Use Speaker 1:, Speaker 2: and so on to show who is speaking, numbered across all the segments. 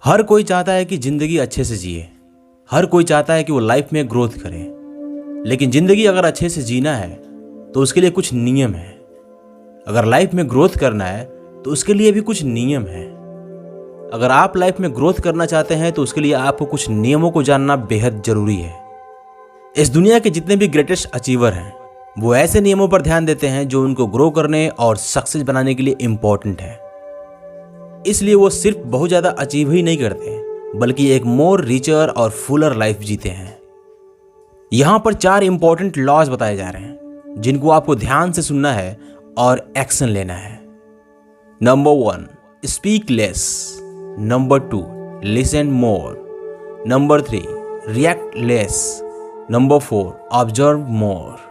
Speaker 1: हर कोई चाहता है कि जिंदगी अच्छे से जिए। हर कोई चाहता है कि वो लाइफ में ग्रोथ करे। लेकिन जिंदगी अगर अच्छे से जीना है तो उसके लिए कुछ नियम है। अगर लाइफ में ग्रोथ करना है तो उसके लिए भी कुछ नियम है। अगर आप लाइफ में ग्रोथ करना चाहते हैं तो उसके लिए आपको कुछ नियमों को जानना बेहद जरूरी है। इस दुनिया के जितने भी ग्रेटेस्ट अचीवर हैं वो ऐसे नियमों पर ध्यान देते हैं जो उनको ग्रो करने और सक्सेस बनाने के लिए इंपॉर्टेंट है। इसलिए वो सिर्फ बहुत ज़्यादा अचीव ही नहीं करते बल्कि एक मोर रिचर और फुलर लाइफ जीते हैं। यहाँ पर 4 इंपॉर्टेंट लॉज बताए जा रहे हैं जिनको आपको ध्यान से सुनना है और एक्शन लेना है। Number 1, speak less. Number 2, listen more. Number 3, react less. Number 4, observe more.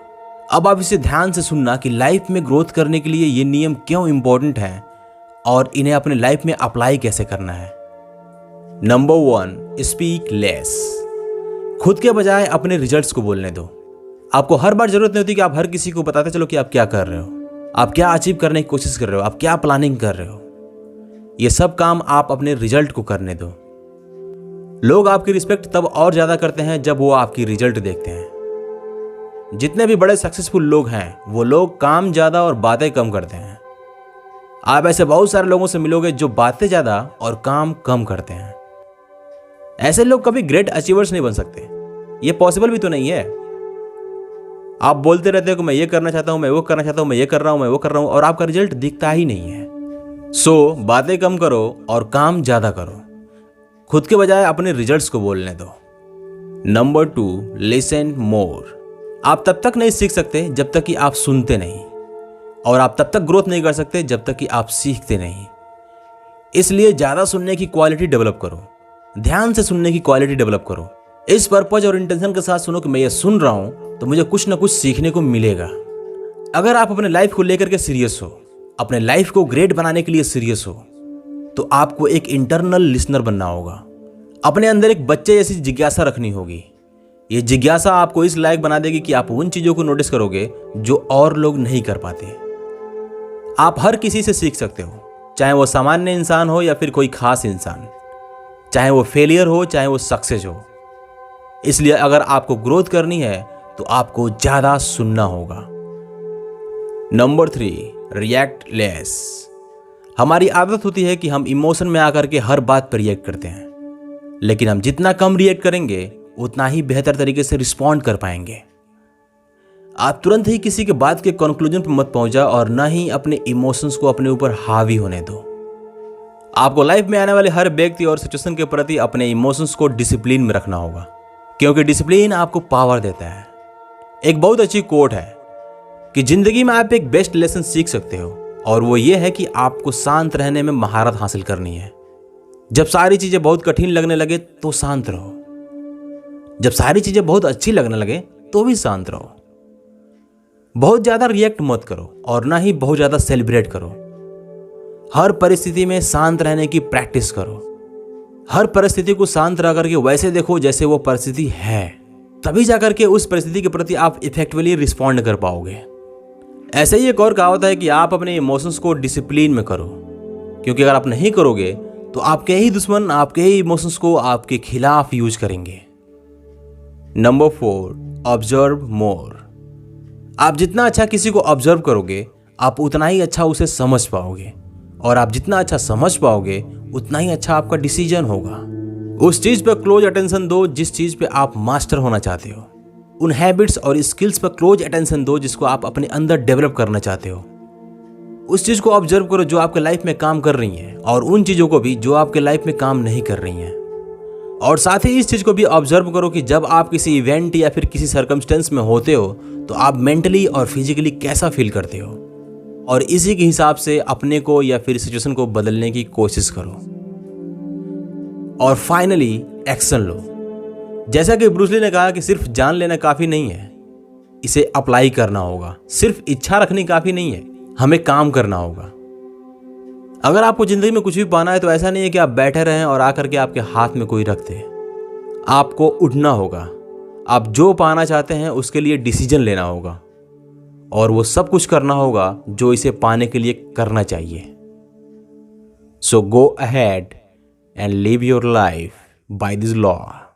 Speaker 1: अब आप इसे ध्यान से सुनना कि लाइफ में ग्रोथ करने के लिए ये नियम क्यों इंपॉर्टेंट हैं और इन्हें अपने लाइफ में अप्लाई कैसे करना है। Number 1, speak less. खुद के बजाय अपने रिजल्ट्स को बोलने दो। आपको हर बार जरूरत नहीं होती कि आप हर किसी को बताते चलो कि आप क्या कर रहे हो, आप क्या अचीव करने की कोशिश कर रहे हो, आप क्या प्लानिंग कर रहे हो। ये सब काम आप अपने रिजल्ट को करने दो। लोग आपकी रिस्पेक्ट तब और ज्यादा करते हैं जब वो आपकी रिजल्ट देखते हैं। जितने भी बड़े सक्सेसफुल लोग हैं वो लोग काम ज्यादा और बातें कम करते हैं। आप ऐसे बहुत सारे लोगों से मिलोगे जो बातें ज्यादा और काम कम करते हैं। ऐसे लोग कभी ग्रेट अचीवर्स नहीं बन सकते। ये पॉसिबल भी तो नहीं है। आप बोलते रहते हो कि मैं ये करना चाहता हूं, मैं वो करना चाहता हूं, मैं ये कर रहा हूं, मैं वो कर रहा हूं, और आपका रिजल्ट दिखता ही नहीं है। सो बातें कम करो और काम ज्यादा करो। खुद के बजाय अपने रिजल्ट्स को बोलने दो। नंबर 2, लिसन मोर। आप तब तक नहीं सीख सकते जब तक कि आप सुनते नहीं, और आप तब तक ग्रोथ नहीं कर सकते जब तक कि आप सीखते नहीं। इसलिए ज्यादा सुनने की क्वालिटी डेवलप करो। ध्यान से सुनने की क्वालिटी डेवलप करो। इस पर्पज और इंटेंशन के साथ सुनो कि मैं ये सुन रहा हूं तो मुझे कुछ ना कुछ सीखने को मिलेगा। अगर आप अपने लाइफ को लेकर के सीरियस हो, अपने लाइफ को ग्रेट बनाने के लिए सीरियस हो, तो आपको एक इंटरनल लिसनर बनना होगा। अपने अंदर एक बच्चे जैसी जिज्ञासा रखनी होगी। ये जिज्ञासा आपको इस लायक बना देगी कि आप उन चीजों को नोटिस करोगे जो और लोग नहीं कर पाते। आप हर किसी से सीख सकते हो, चाहे वो सामान्य इंसान हो या फिर कोई खास इंसान, चाहे वो फेलियर हो चाहे वो सक्सेस हो। इसलिए अगर आपको ग्रोथ करनी है तो आपको ज्यादा सुनना होगा। Number 3, react less. हमारी आदत होती है कि हम इमोशन में आकर के हर बात पर रिएक्ट करते हैं, लेकिन हम जितना कम रिएक्ट करेंगे उतना ही बेहतर तरीके से रिस्पॉन्ड कर पाएंगे। आप तुरंत ही किसी के बात के कंक्लूजन पर मत पहुंच जाओ और ना ही अपने इमोशंस को अपने ऊपर हावी होने दो। आपको लाइफ में आने वाले हर व्यक्ति और सिचुएशन के प्रति अपने इमोशंस को डिसिप्लिन में रखना होगा, क्योंकि डिसिप्लिन आपको पावर देता है। एक बहुत अच्छी कोट है कि जिंदगी में आप एक बेस्ट लेसन सीख सकते हो, और वो ये है कि आपको शांत रहने में महारत हासिल करनी है। जब सारी चीजें बहुत कठिन लगने लगे तो शांत रहो। जब सारी चीजें बहुत अच्छी लगने लगे तो भी शांत रहो। बहुत ज्यादा रिएक्ट मत करो और ना ही बहुत ज्यादा सेलिब्रेट करो। हर परिस्थिति में शांत रहने की प्रैक्टिस करो। हर परिस्थिति को शांत रह करके वैसे देखो जैसे वो परिस्थिति है, तभी जाकर के उस परिस्थिति के प्रति आप इफेक्टिवली रिस्पॉन्ड कर पाओगे। ऐसे ही एक और कहावत है कि आप अपने इमोशंस को डिसिप्लिन में करो, क्योंकि अगर आप नहीं करोगे तो आपके ही दुश्मन आपके ही इमोशंस को आपके खिलाफ यूज करेंगे। नंबर 4, ऑब्जर्व मोर। आप जितना अच्छा किसी को ऑब्जर्व करोगे आप उतना ही अच्छा उसे समझ पाओगे, और आप जितना अच्छा समझ पाओगे उतना ही अच्छा आपका डिसीजन होगा। उस चीज पर क्लोज अटेंशन दो जिस चीज पे आप मास्टर होना चाहते हो। उन हैबिट्स और स्किल्स पर क्लोज अटेंशन दो जिसको आप अपने अंदर डेवलप करना चाहते हो। उस चीज को ऑब्जर्व करो जो आपके लाइफ में काम कर रही है, और उन चीजों को भी जो आपके लाइफ में काम नहीं कर रही हैं। और साथ ही इस चीज को भी ऑब्जर्व करो कि जब आप किसी इवेंट या फिर किसी सर्कमस्टेंस में होते हो तो आप मेंटली और फिजिकली कैसा फील करते हो, और इसी के हिसाब से अपने को या फिर सिचुएशन को बदलने की कोशिश करो। और फाइनली एक्शन लो। जैसा कि ब्रूस ली ने कहा कि सिर्फ जान लेना काफी नहीं है, इसे अप्लाई करना होगा। सिर्फ इच्छा रखनी काफी नहीं है, हमें काम करना होगा। अगर आपको जिंदगी में कुछ भी पाना है तो ऐसा नहीं है कि आप बैठे रहें और आकर के आपके हाथ में कोई रख दे। आपको उठना होगा। आप जो पाना चाहते हैं उसके लिए डिसीजन लेना होगा, और वो सब कुछ करना होगा जो इसे पाने के लिए करना चाहिए। So go ahead and live your life by this law.